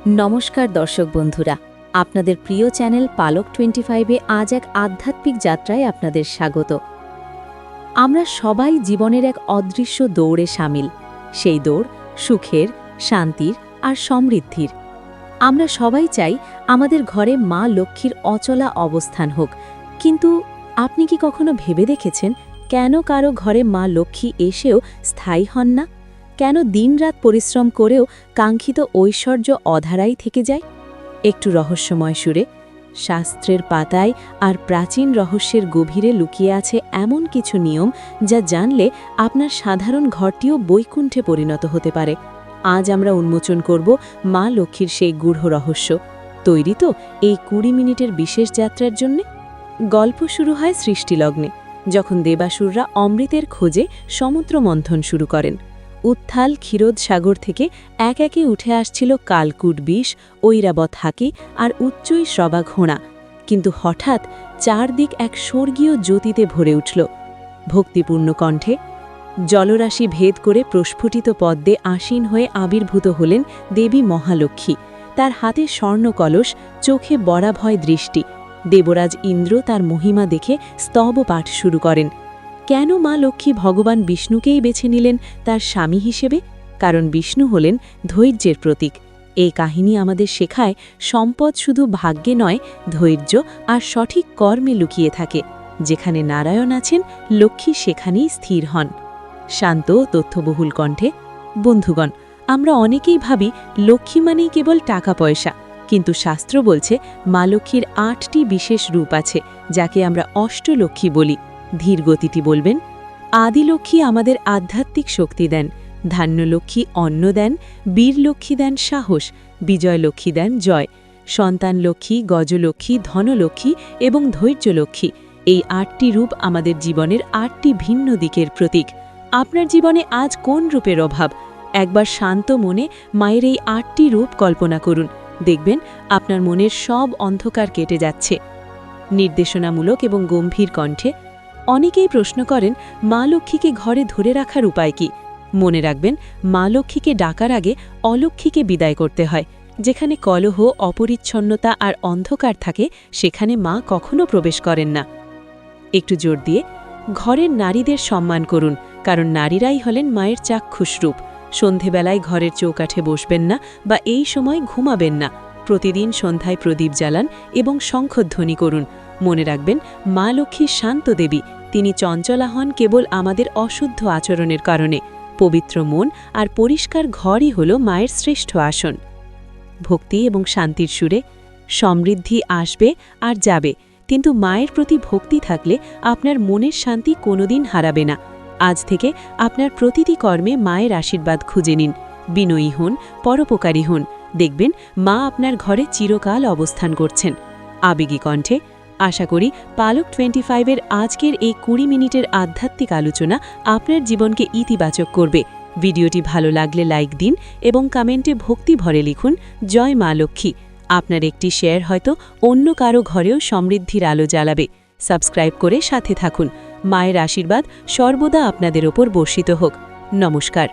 নমস্কার দর্শক বন্ধুরা, আপনাদের প্রিয় চ্যানেল পালক 25-এ আজ এক আধ্যাত্মিক যাত্রায় আপনাদের স্বাগত। আমরা সবাই জীবনের এক অদৃশ্য দৌড়ে সামিল। সেই দৌড় সুখের, শান্তির আর সমৃদ্ধির। আমরা সবাই চাই আমাদের ঘরে মা লক্ষ্মীর অচলা অবস্থান হোক, কিন্তু আপনি কি কখনো ভেবে দেখেছেন কেন কারো ঘরে মা লক্ষ্মী এসেও স্থায়ী হন না? কেন দিনরাত পরিশ্রম করেও কাঙ্ক্ষিত ঐশ্বর্য অধারাই থেকে যায়? একটু রহস্যময় সুরে, শাস্ত্রের পাতায় আর প্রাচীন রহস্যের গভীরে লুকিয়ে আছে এমন কিছু নিয়ম যা জানলে আপনার সাধারণ ঘরটিও বৈকুণ্ঠে পরিণত হতে পারে। আজ আমরা উন্মোচন করব মা লক্ষ্মীর সেই গূঢ় রহস্য। তৈরি তো এই 20 মিনিটের বিশেষ যাত্রার জন্যে? গল্প শুরু হয় সৃষ্টিলগ্নে, যখন দেবাসুররা অমৃতের খোঁজে সমুদ্র মন্থন শুরু করেন। উত্থাল ক্ষীরোদ সাগর থেকে এক একে উঠে আসছিল কালকুট বিষ, ঐরাবত হাকি আর উচ্চই শ্রবা ঘোড়া। কিন্তু হঠাৎ চারদিক এক স্বর্গীয় জ্যোতিতে ভরে উঠল। ভক্তিপূর্ণ কণ্ঠে জলরাশি ভেদ করে প্রস্ফুটিত পদ্মে আসীন হয়ে আবির্ভূত হলেন দেবী মহালক্ষ্মী। তার হাতে স্বর্ণ কলস, চোখে বরাভয় দৃষ্টি। দেবরাজ ইন্দ্র তার মহিমা দেখে স্তব পাঠ শুরু করেন। কেন মা লক্ষ্মী ভগবান বিষ্ণুকেই বেছে নিলেন তার স্বামী হিসেবে? কারণ বিষ্ণু হলেন ধৈর্যের প্রতীক। এই কাহিনী আমাদের শেখায় সম্পদ শুধু ভাগ্যে নয়, ধৈর্য আর সঠিক কর্মে লুকিয়ে থাকে। যেখানে নারায়ণ আছেন, লক্ষ্মী সেখানেই স্থির হন। শান্ত তথ্যবহুল কণ্ঠে, বন্ধুগণ, আমরা অনেকেই ভাবি লক্ষ্মী মানেই কেবল টাকা পয়সা, কিন্তু শাস্ত্র বলছে মা লক্ষ্মীর 8টি বিশেষ রূপ আছে, যাকে আমরা অষ্টলক্ষ্মী বলি। ধীর গতিটি বলবেন। আদিলক্ষ্মী আমাদের আধ্যাত্মিক শক্তি দেন, ধান্যলক্ষ্মী অন্ন দেন, বীরলক্ষ্মী দেন সাহস, বিজয়লক্ষ্মী দেন জয়, সন্তান লক্ষ্মী, গজলক্ষ্মী, ধনলক্ষ্মী এবং ধৈর্যলক্ষ্মী। এই 8টি রূপ আমাদের জীবনের 8টি ভিন্ন দিকের প্রতীক। আপনার জীবনে আজ কোন রূপের অভাব? একবার শান্ত মনে মায়ের এই 8টি রূপ কল্পনা করুন, দেখবেন আপনার মনের সব অন্ধকার কেটে যাচ্ছে। নির্দেশনামূলক এবং গম্ভীর কণ্ঠে, অনেকেই প্রশ্ন করেন মা লক্ষ্মীকে ঘরে ধরে রাখার উপায় কি? মনে রাখবেন, মা লক্ষ্মীকে ডাকার আগে অলক্ষ্মীকে বিদায় করতে হয়। যেখানে কলহ, অপরিচ্ছন্নতা আর অন্ধকার থাকে, সেখানে মা কখনো প্রবেশ করেন না। একটু জোর দিয়ে, ঘরের নারীদের সম্মান করুন, কারণ নারীরাই হলেন মায়ের চাক্ষুষ রূপ। সন্ধেবেলায় ঘরের চৌকাঠে বসবেন না বা এই সময় ঘুমাবেন না। প্রতিদিন সন্ধ্যায় প্রদীপ জ্বালান এবং শঙ্খধ্বনি করুন। মনে রাখবেন, মা লক্ষ্মী শান্ত দেবী, তিনি চঞ্চলা হন কেবল আমাদের অশুদ্ধ আচরণের কারণে। পবিত্র মন আর পরিষ্কার ঘরই হল মায়ের শ্রেষ্ঠ আসন। ভক্তি এবং শান্তির সুরে, সমৃদ্ধি আসবে আর যাবে, কিন্তু মায়ের প্রতি ভক্তি থাকলে আপনার মনের শান্তি কোনোদিন হারাবে না। আজ থেকে আপনার প্রতিটি কর্মে মায়ের আশীর্বাদ খুঁজে নিন। বিনয়ী হন, পরোপকারী হন, দেখবেন মা আপনার ঘরে চিরকাল অবস্থান করছেন। আবেগী কণ্ঠে, আশা করি পালক 25-এর আজকের এই 20 মিনিটের আধ্যাত্মিক আলোচনা আপনার জীবনকে ইতিবাচক করবে। ভিডিওটি ভালো লাগলে লাইক দিন এবং কমেন্টে ভক্তি ভরে লিখুন, জয় মা লক্ষ্মী। আপনার একটি শেয়ার হয়তো অন্য কারো ঘরেও সমৃদ্ধির আলো জ্বালাবে। সাবস্ক্রাইব করে সাথে থাকুন। মায়ের আশীর্বাদ সর্বদা আপনাদের ওপর বর্ষিত হোক। নমস্কার।